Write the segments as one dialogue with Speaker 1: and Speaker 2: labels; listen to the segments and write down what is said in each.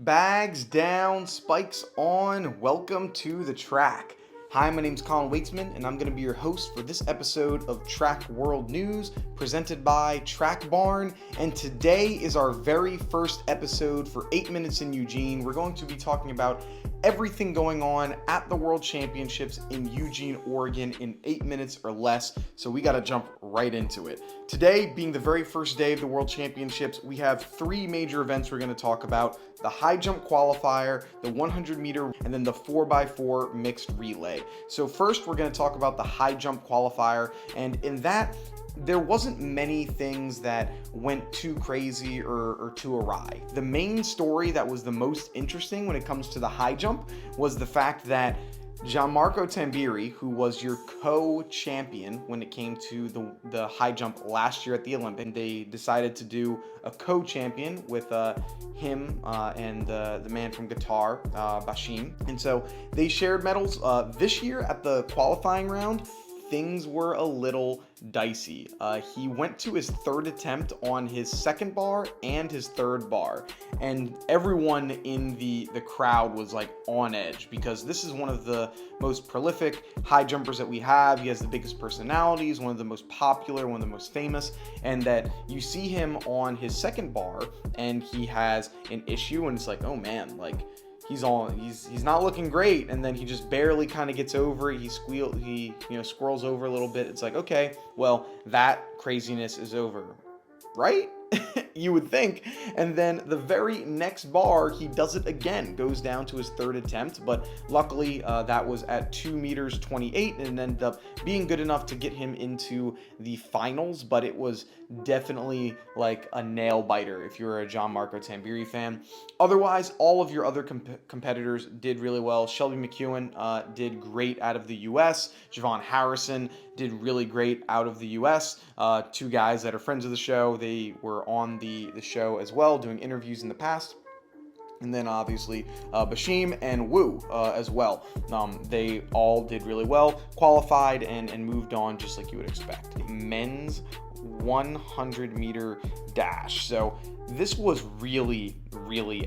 Speaker 1: Bags down, spikes on, welcome to the track. Hi, my name's Colin Waitsman, and I'm going to be your host for this episode of Track World News, presented by Track Barn, and today is our very first episode for 8 Minutes in Eugene. We're going to be talking about everything going on at the World Championships in Eugene, Oregon in 8 minutes or less, so we got to jump right into it. Today, being the very first day of the World Championships, we have three major events we're going to talk about: the high jump qualifier, the 100 meter, and then the 4x4 mixed relay. So first, we're going to talk about the high jump qualifier, and in that, there wasn't many things that went too crazy or too awry. The main story that was the most interesting when it comes to the high jump was the fact that Gianmarco Tambirie, who was your co-champion when it came to the high jump last year at the Olympics, they decided to do a co-champion with him and the man from Qatar, Bashim. And so they shared medals. This year at the qualifying round, things were a little dicey. He went to his third attempt on his second bar and his third bar, and everyone in the crowd was like on edge because this is one of the most prolific high jumpers that we have. He has the biggest personalities, one of the most popular, one of the most famous, and that you see him on his second bar and he has an issue and it's like, oh man, like he's not looking great, and then he just barely kind of gets over it. He squirrels over a little bit. It's like, okay, well, that craziness is over, right? You would think. And then the very next bar, he does it again, goes down to his third attempt, but luckily that was at 2 meters 28 and ended up being good enough to get him into the finals. But it was definitely like a nail biter if you're a Gianmarco Tambirie fan. Otherwise, all of your other competitors did really well. Shelby McEwen did great out of the US. Javon Harrison did really great out of the US. Two guys that are friends of the show. They were on the show as well, doing interviews in the past. And then obviously Bashim and Wu as well. They all did really well, qualified and moved on just like you would expect. Men's 100 meter dash. So this was really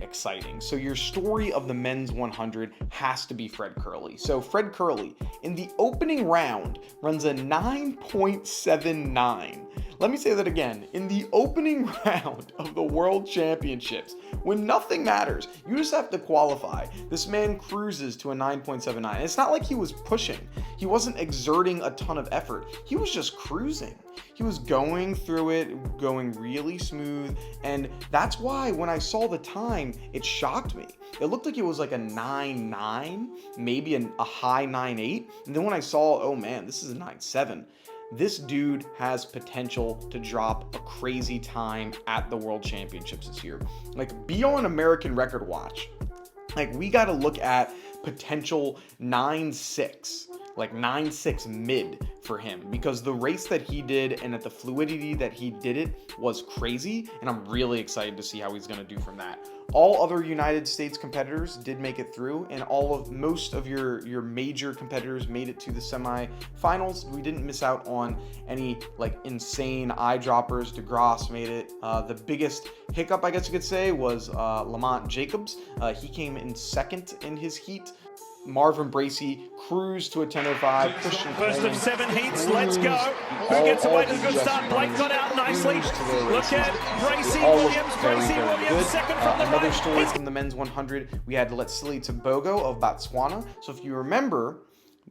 Speaker 1: exciting. So your story of the men's 100 has to be Fred Kerley. So Fred Kerley in the opening round runs a 9.79. Let me say that again. In the opening round of the World Championships, when nothing matters, you just have to qualify. This man cruises to a 9.79. It's not like he was pushing. He wasn't exerting a ton of effort. He was just cruising. He was going through it, going really smooth, and that's why when I saw the time, it shocked me. It looked like it was like a 9.9, maybe a high 9.8, and then when I saw, oh man, this is a 9.7. This dude has potential to drop a crazy time at the World Championships this year. Like, be on American Record Watch. Like, we got to look at potential 9.6. Like 9.6 mid for him, because the race that he did and at the fluidity that he did it was crazy, and I'm really excited to see how he's going to do from that. All other United States competitors did make it through, and most of your major competitors made it to the semifinals. We didn't miss out on any like insane eyedroppers. DeGrasse made it. The biggest hiccup, I guess you could say, was Lamont Jacobs. He came in second in his heat. Marvin Bracey cruised to a 10.05.
Speaker 2: First of 7 heats, let's go. Who gets away to the good start? Blake got out nicely. Look at Bracey Williams. Bracey Williams, second from the
Speaker 1: Another
Speaker 2: right.
Speaker 1: story from the men's 100, we had Letsile Tebogo of Botswana. So if you remember,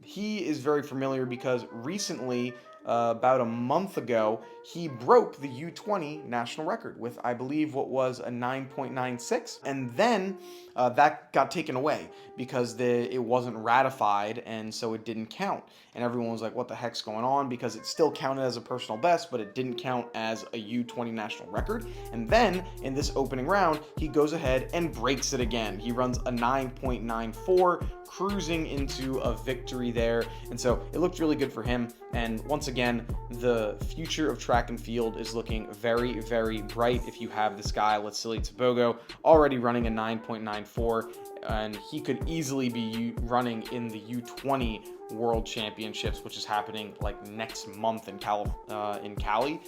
Speaker 1: he is very familiar because recently, about a month ago, he broke the U20 national record with, I believe, what was a 9.96, and then that got taken away because it wasn't ratified, and so it didn't count. And everyone was like, what the heck's going on? Because it still counted as a personal best, but it didn't count as a U20 national record. And then in this opening round, he goes ahead and breaks it again. He runs a 9.94, cruising into a victory there. And so it looked really good for him. And once again, the future of track and field is looking very bright if you have this guy, Letsile Tebogo, already running a 9.94, and he could easily be running in the U20 World Championships, which is happening like next month in Cali.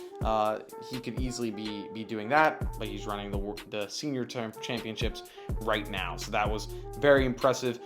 Speaker 1: He could easily be doing that, but he's running the senior championships right now. So that was very impressive.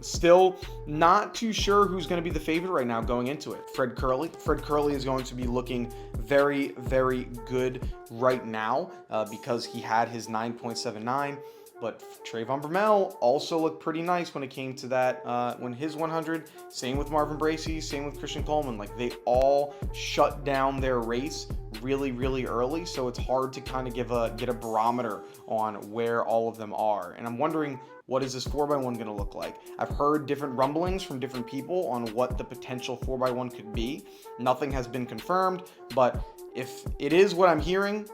Speaker 1: Still not too sure who's going to be the favorite right now going into it. Fred Kerley is going to be looking very, very good right now because he had his 9.79. But Trayvon Bromell also looked pretty nice when it came to that, when his 100. Same with Marvin Bracey, same with Christian Coleman. Like, they all shut down their race really, really early. So it's hard to kind of get a barometer on where all of them are. And I'm wondering, what is this 4x1 going to look like? I've heard different rumblings from different people on what the potential 4x1 could be. Nothing has been confirmed, but if it is what I'm hearing,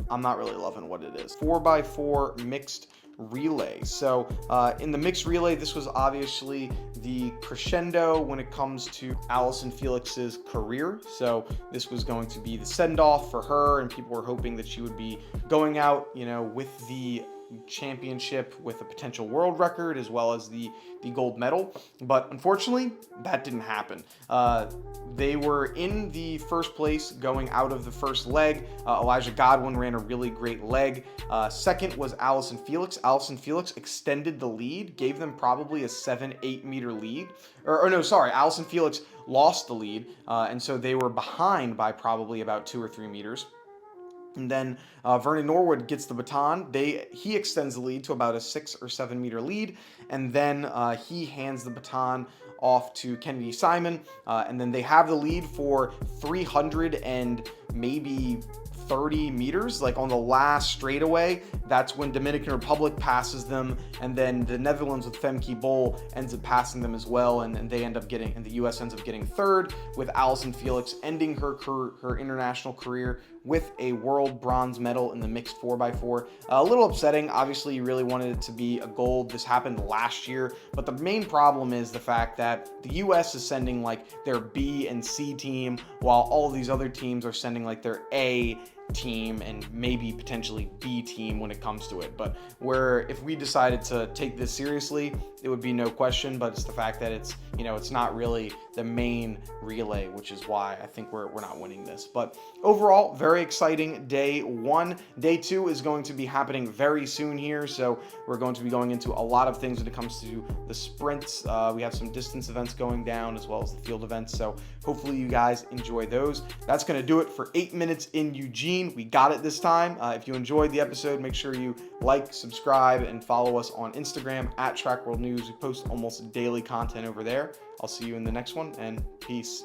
Speaker 1: I'm not really loving what it is. 4x4 mixed relay. So in the mixed relay, this was obviously the crescendo when it comes to Allyson Felix's career. So this was going to be the send-off for her, and people were hoping that she would be going out, with the championship with a potential world record as well as the gold medal, but unfortunately that didn't happen. They were in the first place going out of the first leg. Elijah Godwin ran a really great leg. Second was Allyson Felix. Allyson Felix extended the lead, gave them probably a 7-8 meter lead, Allyson Felix lost the lead, and so they were behind by probably about 2 or 3 meters. And then Vernon Norwood gets the baton. He extends the lead to about a 6 or 7 meter lead, and then he hands the baton off to Kennedy Simon, and then they have the lead for 300 and maybe 30 meters, like on the last straightaway. That's when Dominican Republic passes them, and then the Netherlands with Femke Bol ends up passing them as well, and the U.S. ends up getting third, with Allyson Felix ending her international career with a world bronze medal in the mixed 4x4. A little upsetting. Obviously, you really wanted it to be a gold. This happened last year, but the main problem is the fact that the U.S. is sending like their B and C team, while all of these other teams are sending like their A team and maybe potentially B team when it comes to it. But if we decided to take this seriously, it would be no question, but it's the fact that it's not really the main relay, which is why I think we're not winning this. But overall, very exciting day one. Day two is going to be happening very soon here, so we're going to be going into a lot of things when it comes to the sprints. We have some distance events going down as well as the field events, so hopefully you guys enjoy those. That's going to do it for 8 minutes in Eugene. We got it this time. If you enjoyed the episode, make sure you like, subscribe, and follow us on Instagram at Track World News. We post almost daily content over there. I'll see you in the next one, and peace.